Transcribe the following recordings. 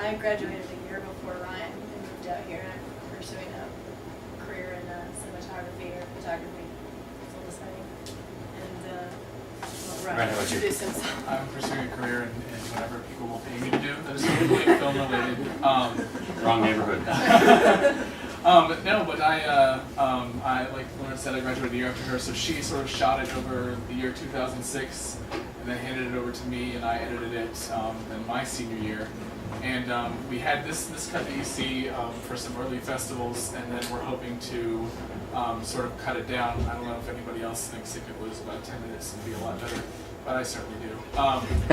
I graduated a year before Ryan and moved out here, and I'm pursuing a career in cinematography or photography, film deciding. And Ryan introduced himself. I'm pursuing a career in whatever people will pay me to do that is totally film related. Wrong neighborhood. But I like Lauren said, I graduated a year after her, so she sort of shot it over the year 2006, and then handed it over to me, and I edited it in my senior year. And we had this cut that you see for some early festivals, and then we're hoping to sort of cut it down. I don't know if anybody else thinks it could lose about 10 minutes and be a lot better, but I certainly do.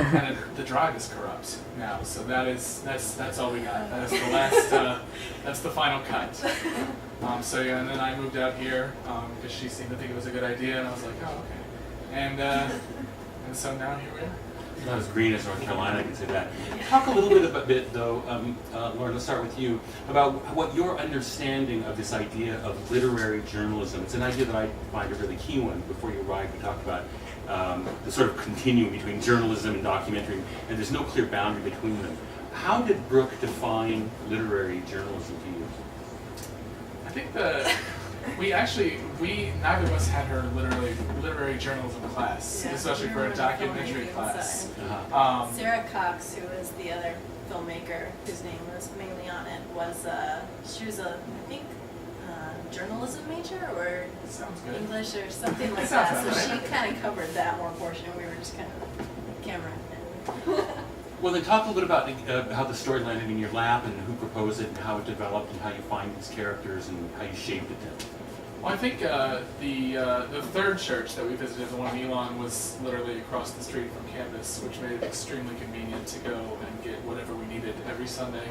And the drive is corrupt now, so that's all we got. That is the last. That's the final cut. So yeah, and then I moved out here because she seemed to think it was a good idea, and I was like, oh okay. And so now here we are. Not as green as North Carolina, I can say that. Talk a little bit though, Lauren, let's start with you, about what your understanding of this idea of literary journalism. It's an idea that I find a really key one. Before you arrived, we talked about the sort of continuum between journalism and documentary, and there's no clear boundary between them. How did Brooke define literary journalism to you? I think neither of us had her literary journalism class, especially for a documentary class. Sarah Cox, who was the other filmmaker whose name was mainly on it, she was I think journalism major or English or something like that. So she kind of covered that more portion. We were just kind of camera. Well, then talk a little bit about how the story landed in your lap and who proposed it and how it developed and how you find these characters and how you shaped it then. Well, I think the third church that we visited, the one in Elon, was literally across the street from campus, which made it extremely convenient to go and get whatever we needed every Sunday.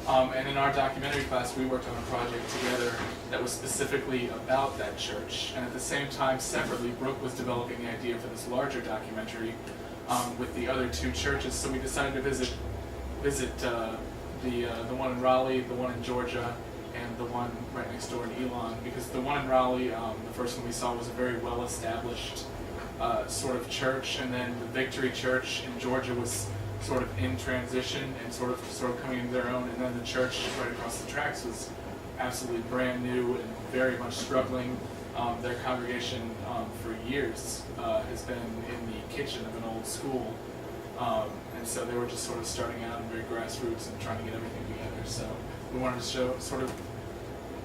And in our documentary class, we worked on a project together that was specifically about that church. And at the same time, separately, Brooke was developing the idea for this larger documentary with the other two churches. So we decided to visit the one in Raleigh, the one in Georgia, and the one right next door in Elon, because the one in Raleigh, the first one we saw, was a very well-established sort of church, and then the Victory Church in Georgia was sort of in transition and sort of coming into their own, and then the church right across the tracks was absolutely brand new and very much struggling. Their congregation for years has been in the kitchen of an old school, and so they were just sort of starting out and very grassroots and trying to get everything together. So we wanted to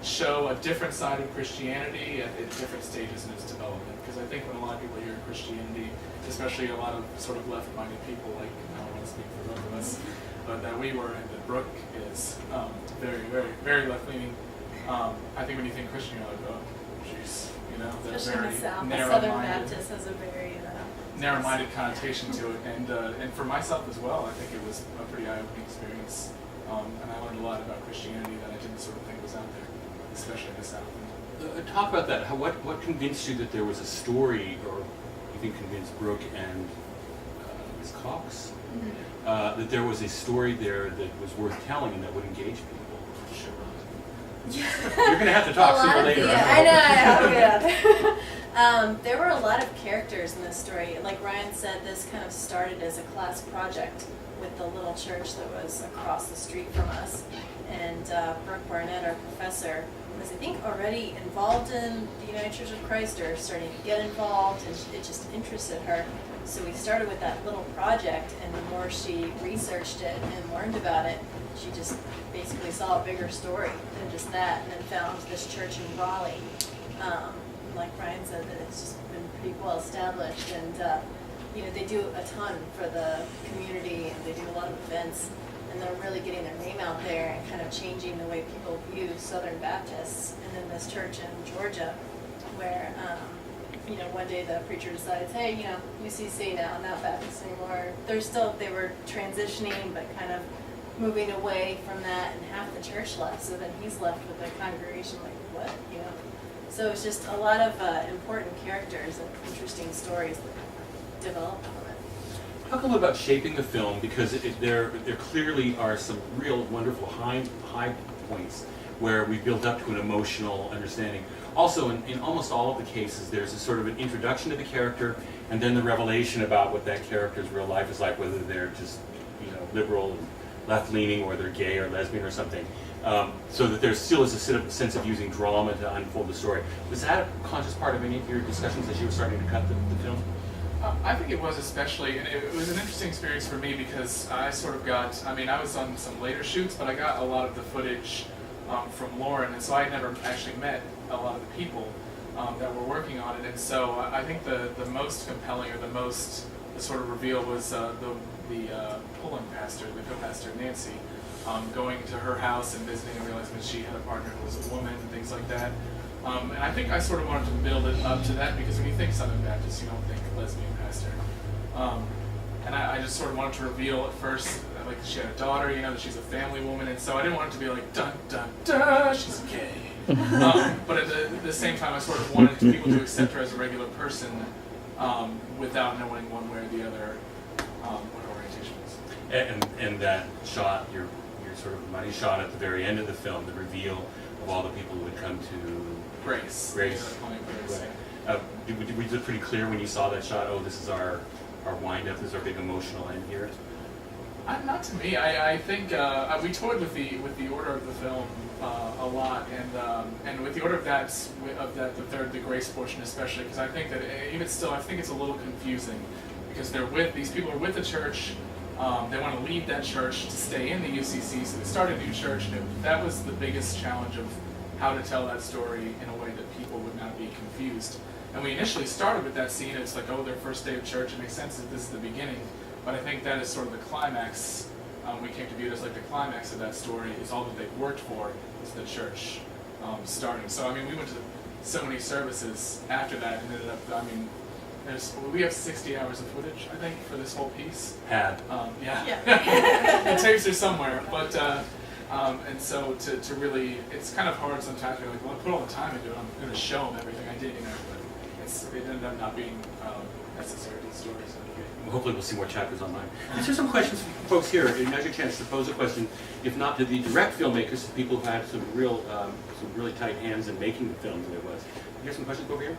show a different side of Christianity at different stages in its development. Because I think when a lot of people hear Christianity, especially a lot of sort of left-minded people, like, I don't want to speak for both of us, but that we were, and that Brooke is very, very, very left-leaning. I think when you think Christian, you're like, oh, jeez, you know, they're especially very in the South. narrow-minded. Southern Baptist has a very narrow-minded connotation to it, and for myself as well, I think it was a pretty eye-opening experience, and I learned a lot about Christianity that I didn't sort of think was out there, especially in the South. Talk about that. What convinced you that there was a story, or you think convinced Brooke and Ms. Cox, that there was a story there that was worth telling and that would engage people? Sure. You're going to have to talk sooner or later. I know. There were a lot of characters in this story. Like Ryan said, this kind of started as a class project with the little church that was across the street from us. And Brooke Barnett, our professor, was, I think, already involved in the United Church of Christ or starting to get involved, and it just interested her. So we started with that little project, and the more she researched it and learned about it, she just basically saw a bigger story than just that, and then found this church in Raleigh. Like Brian said, that it's just been pretty well established, and they do a ton for the community, and they do a lot of events, and they're really getting their name out there and kind of changing the way people view Southern Baptists. And then this church in Georgia, where one day the preacher decides, hey, UCC now, not Baptist anymore. They were transitioning, but kind of moving away from that, and half the church left. So then he's left with the congregation, like, what, So it's just a lot of important characters and interesting stories that developed from it. Talk a little about shaping the film, because there clearly are some real wonderful high points where we built up to an emotional understanding. Also, in almost all of the cases, there's a sort of an introduction to the character, and then the revelation about what that character's real life is like, whether they're just liberal and left-leaning or they're gay or lesbian or something. So that there still is a sense of using drama to unfold the story. Was that a conscious part of any of your discussions as you were starting to cut the film? I think it was, especially, and it was an interesting experience for me because I sort of got, I mean, I was on some later shoots, but I got a lot of the footage from Lauren, and so I never actually met a lot of the people that were working on it. And so I think the most compelling, or the sort of reveal was the Pullen pastor, the co-pastor Nancy, going to her house and visiting and realizing that she had a partner who was a woman and things like that. And I think I sort of wanted to build it up to that because when you think Southern Baptist, you don't think lesbian pastor. And I just sort of wanted to reveal at first, like, she had a daughter, you know, that she's a family woman, and so I didn't want it to be like, dun, dun, dun, she's gay. But at the same time, I sort of wanted people to accept her as a regular person without knowing one way or the other what her orientation was. And that shot, your sort of money shot at the very end of the film, the reveal of all the people who had come to Grace. Grace. Right. Was it pretty clear when you saw that shot, oh, this is our wind-up, this is our big emotional end here? Not to me. I think we toyed with the order of the film a lot, and with the order of that the Grace portion especially, because I think that even still, I think it's a little confusing because these people are with the church. They want to leave that church to stay in the UCC, so they start a new church, and that was the biggest challenge of how to tell that story in a way that people would not be confused. And we initially started with that scene. It's like, oh, their first day of church. It makes sense that this is the beginning. But I think that is sort of the climax. We came to view it as like the climax of that story is all that they've worked for is the church starting. So, I mean, we went to so many services after that and ended up, I mean, we have 60 hours of footage, I think, for this whole piece. Had. Yeah. The tapes are somewhere. But, and so to really, it's kind of hard sometimes to be like, well, I put all the time into it. I'm going to show them everything I did, you know. But it ended up not being necessary to the story. So. Hopefully we'll see more chapters online. Is there some questions from folks here? And now's your chance to pose a question, if not to the direct filmmakers, to people who had some really tight hands in making the film that it was. You have some questions over here?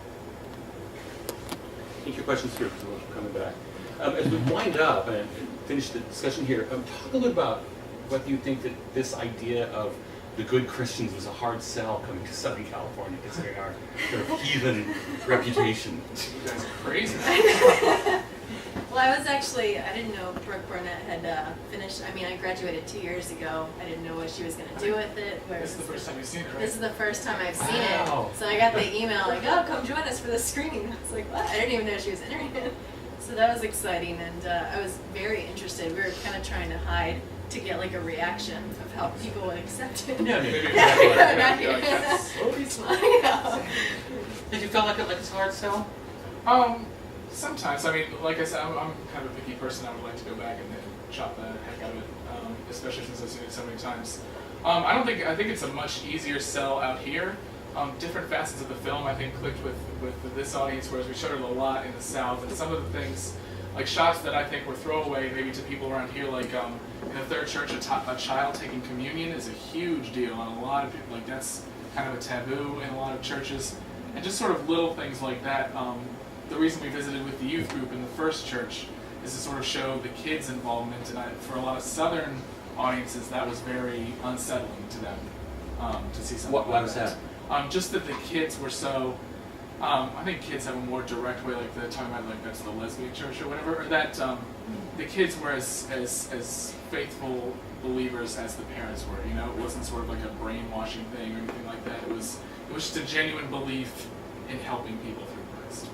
Think your questions through, because we're coming back. As we wind up and finish the discussion here, talk a little about what you think that this idea of the good Christians was a hard sell coming to Southern California, considering our sort of heathen reputation. You guys are crazy. Well, I didn't know Brooke Barnett had finished. I mean, I graduated 2 years ago. I didn't know what she was going to do with it. This is the first time you've seen it, right? This is the first time I've seen Wow. it. So I got the email like, oh, come join us for the screening. I was like, what? I didn't even know she was entering it. So that was exciting, and I was very interested. We were kind of trying to hide to get like a reaction of how people would accept it. Yeah, Maybe Be smiling. Did you feel like it's a hard sell? Sometimes. I mean, like I said, I'm kind of a picky person. I would like to go back and chop the heck out of it, especially since I've seen it so many times. I think it's a much easier sell out here. Different facets of the film, I think, clicked with this audience, whereas we showed it a lot in the South. And some of the things, like shots that I think were throwaway maybe to people around here, like in the third church, a child taking communion is a huge deal, and a lot of people, like, that's kind of a taboo in a lot of churches. And just sort of little things like that. The reason we visited with the youth group in the first church is to sort of show the kids' involvement, and for a lot of Southern audiences, that was very unsettling to them to see something like that. Why was that? Just that the kids were so, I think kids have a more direct way, like they're talking about, like, that's the lesbian church or whatever, or that the kids were as faithful believers as the parents were, you know. It wasn't sort of like a brainwashing thing or anything like that. It was just a genuine belief in helping people through Christ.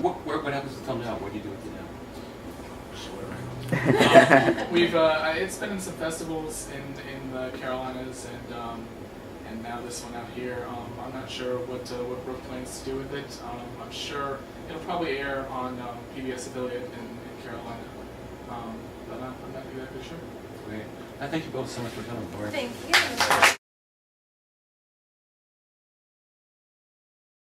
What happens to the film now? What do you do with it now? We've it's been in some festivals in the Carolinas, and now this one out here. I'm not sure what Brooke plans to do with it. I'm sure it'll probably air on PBS affiliate in Carolina, but I'm not exactly sure. Great. Thank you both so much for coming. Thank you.